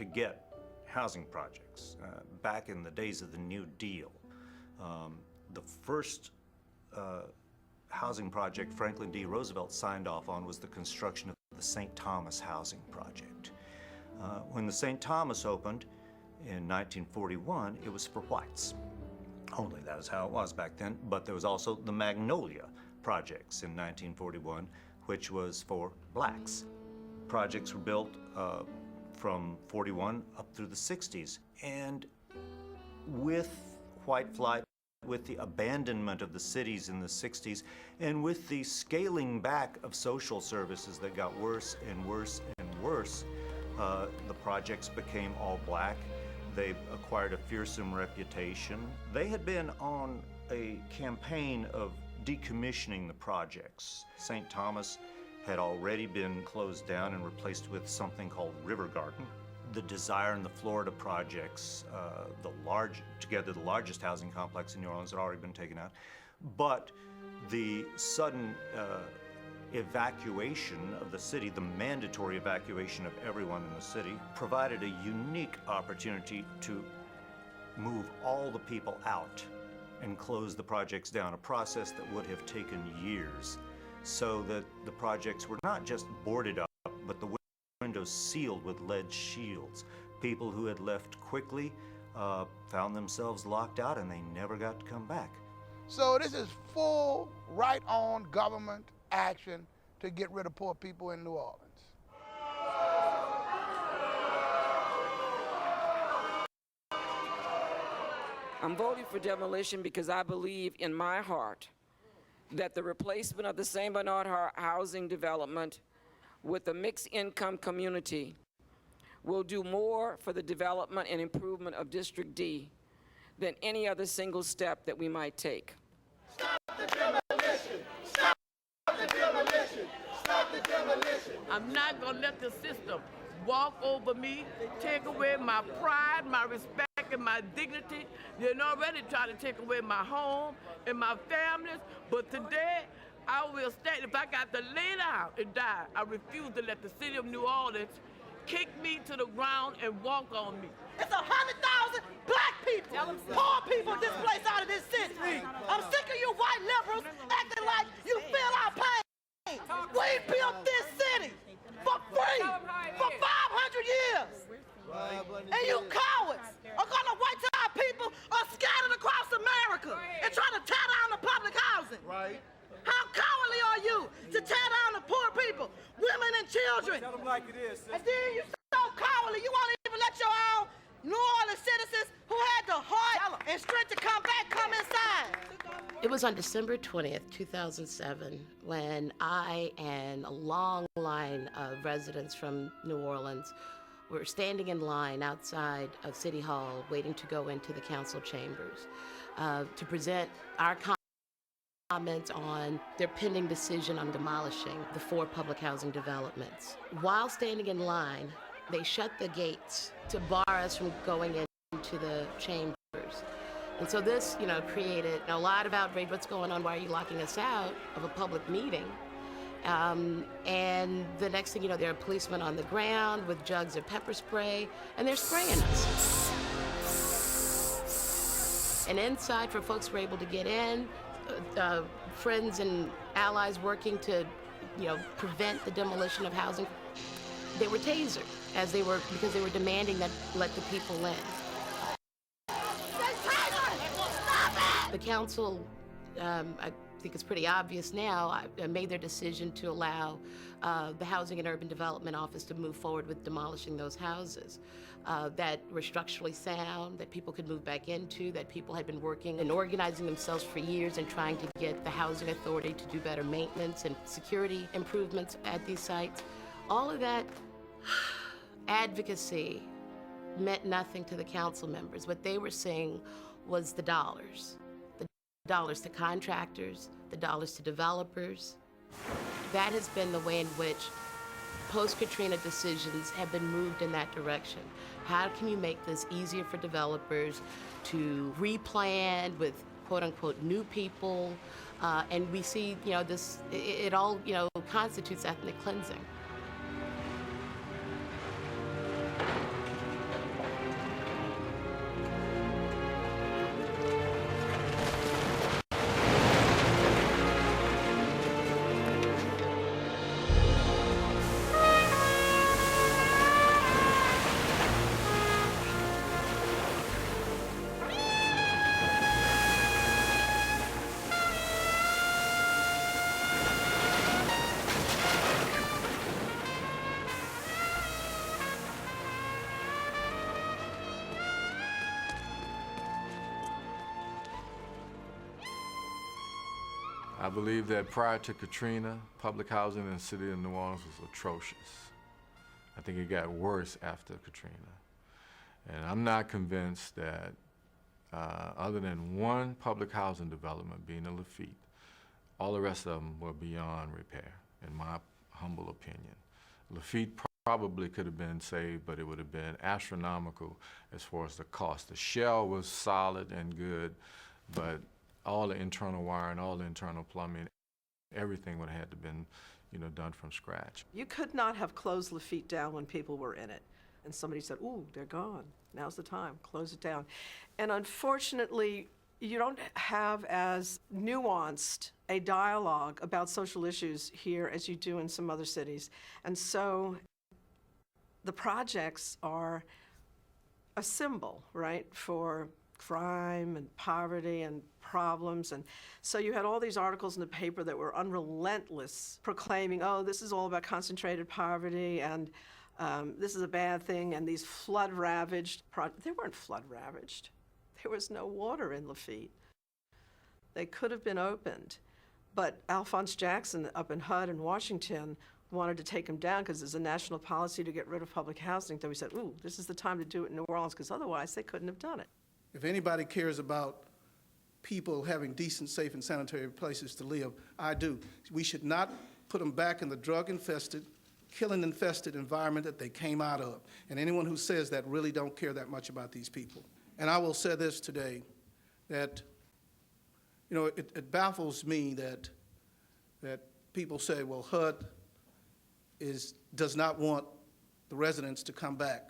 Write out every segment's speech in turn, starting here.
to get housing projects. Back in the days of the New Deal, the first housing project Franklin D. Roosevelt signed off on was the construction of the St. Thomas housing project. When the St. Thomas opened in 1941, it was for whites. Only that is how it was back then, but there was also the Magnolia projects in 1941, which was for blacks. Projects were built from 41 up through the 60s, and with white flight, with the abandonment of the cities in the 60s, and with the scaling back of social services that got worse and worse and worse, the projects became all black. They acquired a fearsome reputation. They had been on a campaign of decommissioning the projects. St. Thomas had already been closed down and replaced with something called River Garden. The Desire and the Florida projects, together the largest housing complex in New Orleans, had already been taken out. But the sudden evacuation of the city, the mandatory evacuation of everyone in the city, provided a unique opportunity to move all the people out and close the projects down, a process that would have taken years, so that the projects were not just boarded up, but the windows sealed with lead shields. People who had left quickly found themselves locked out, and they never got to come back. So this is full, right-on government action to get rid of poor people in New Orleans. I'm voting for demolition because I believe in my heart that the replacement of the St. Bernard housing development with a mixed income community will do more for the development and improvement of District D than any other single step that we might take. Stop the demolition! Stop the demolition! Stop the demolition! I'm not gonna let the system walk over me, take away my pride, my respect, and my dignity. They're already trying to take away my home and my families, but today I will stand. If I got to lay down and die, I refuse to let the city of New Orleans kick me to the ground and walk on me. It's 100,000 black people, poor people displaced out of this city. I'm sick of you white liberals acting like you feel our pain. We built this city for free for 500 years. And you cowards are gonna wait till our people are scattered across America and try to tear down the public housing. Right. How cowardly are you to tear down the poor people, women and children? Tell them like it is, sister. And then you so cowardly, you won't even let your own New Orleans citizens who had the heart and strength to come back come inside. It was on December 20th, 2007, when I and a long line of residents from New Orleans were standing in line outside of City Hall waiting to go into the council chambers to present our comments on their pending decision on demolishing the 4 public housing developments. While standing in line, they shut the gates to bar us from going into the chambers. And so this, created a lot of outrage. What's going on? Why are you locking us out of a public meeting? And the next thing you know, there are policemen on the ground with jugs of pepper spray, and they're spraying us. And inside, for folks who were able to get in, friends and allies working to, prevent the demolition of housing, they were tasered because they were demanding that let the people in. The council, I think it's pretty obvious now, made their decision to allow the Housing and Urban Development Office to move forward with demolishing those houses that were structurally sound, that people could move back into, that people had been working and organizing themselves for years and trying to get the Housing Authority to do better maintenance and security improvements at these sites. All of that advocacy meant nothing to the council members. What they were seeing was the dollars to contractors, the dollars to developers. That has been the way in which post-Katrina decisions have been moved in that direction. How can you make this easier for developers to replan with quote-unquote new people? And we see, it all, constitutes ethnic cleansing. I believe that prior to Katrina, public housing in the city of New Orleans was atrocious. I think it got worse after Katrina. And I'm not convinced that other than one public housing development being in Lafitte, all the rest of them were beyond repair, in my humble opinion. Lafitte probably could have been saved, but it would have been astronomical as far as the cost. The shell was solid and good, but all the internal wiring, all the internal plumbing, everything would have had to been, done from scratch. You could not have closed Lafitte down when people were in it. And somebody said, ooh, they're gone. Now's the time, close it down. And unfortunately, you don't have as nuanced a dialogue about social issues here as you do in some other cities. And so the projects are a symbol, right, for crime and poverty and problems. And so you had all these articles in the paper that were unrelentless, proclaiming, oh, this is all about concentrated poverty, and this is a bad thing, and these flood-ravaged projects. They weren't flood-ravaged. There was no water in Lafitte. They could have been opened. But Alphonse Jackson up in HUD in Washington wanted to take them down because there's a national policy to get rid of public housing. So we said, ooh, this is the time to do it in New Orleans, because otherwise they couldn't have done it. If anybody cares about people having decent, safe, and sanitary places to live, I do. We should not put them back in the drug-infested, killing-infested environment that they came out of. And anyone who says that really don't care that much about these people. And I will say this today, that, it baffles me that people say, well, HUD does not want the residents to come back,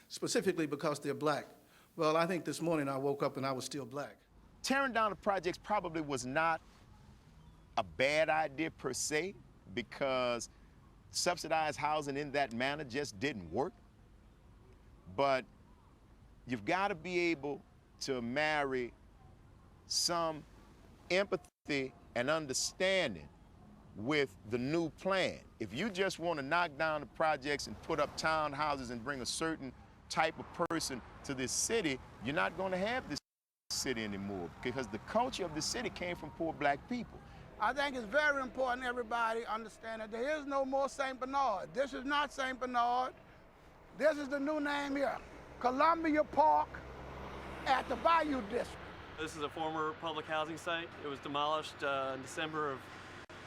specifically because they're black. Well, I think this morning I woke up and I was still black. Tearing down the projects probably was not a bad idea per se, because subsidized housing in that manner just didn't work. But you've got to be able to marry some empathy and understanding with the new plan. If you just want to knock down the projects and put up townhouses and bring a certain type of person to this city, you're not going to have this city anymore, because the culture of the city came from poor black people. I think it's very important everybody understand that there is no more St. Bernard. This is not St. Bernard. This is the new name here, Columbia Park at the Bayou District. This is a former public housing site. It was demolished in December of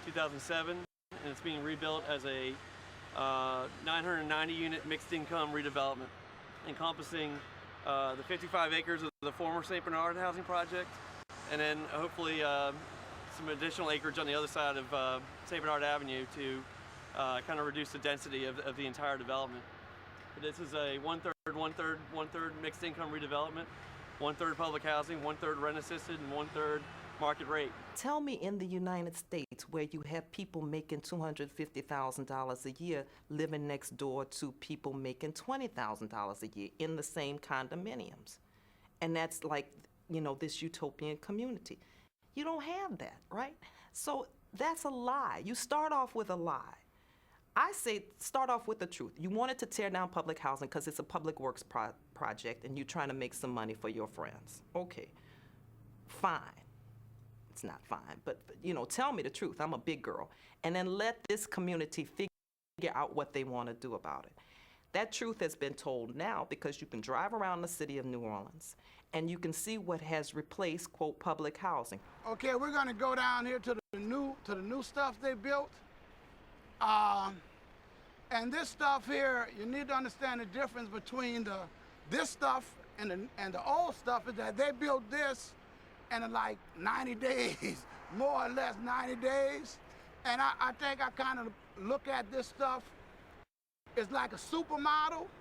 2007, and it's being rebuilt as a 990-unit mixed-income redevelopment, encompassing the 55 acres of the former St. Bernard housing project, and then hopefully some additional acreage on the other side of St. Bernard Avenue to kind of reduce the density of the entire development. But this is a one-third mixed-income redevelopment, one-third public housing, one-third rent-assisted, and one-third market rate. Tell me, in the United States, where you have people making $250,000 a year living next door to people making $20,000 a year in the same condominiums. And that's like, this utopian community. You don't have that, right? So that's a lie. You start off with a lie. I say start off with the truth. You wanted to tear down public housing because it's a public works project and you're trying to make some money for your friends. Okay, fine. It's not fine, but tell me the truth. I'm a big girl. And then let this community figure out what they want to do about it. That truth has been told now, because you can drive around the city of New Orleans and you can see what has replaced, quote, public housing. Okay, we're gonna go down here to the new stuff they built. And this stuff here, you need to understand the difference between this stuff and the old stuff is that they built this in like 90 days, more or less 90 days. And I think I kind of look at this stuff, it's like a supermodel.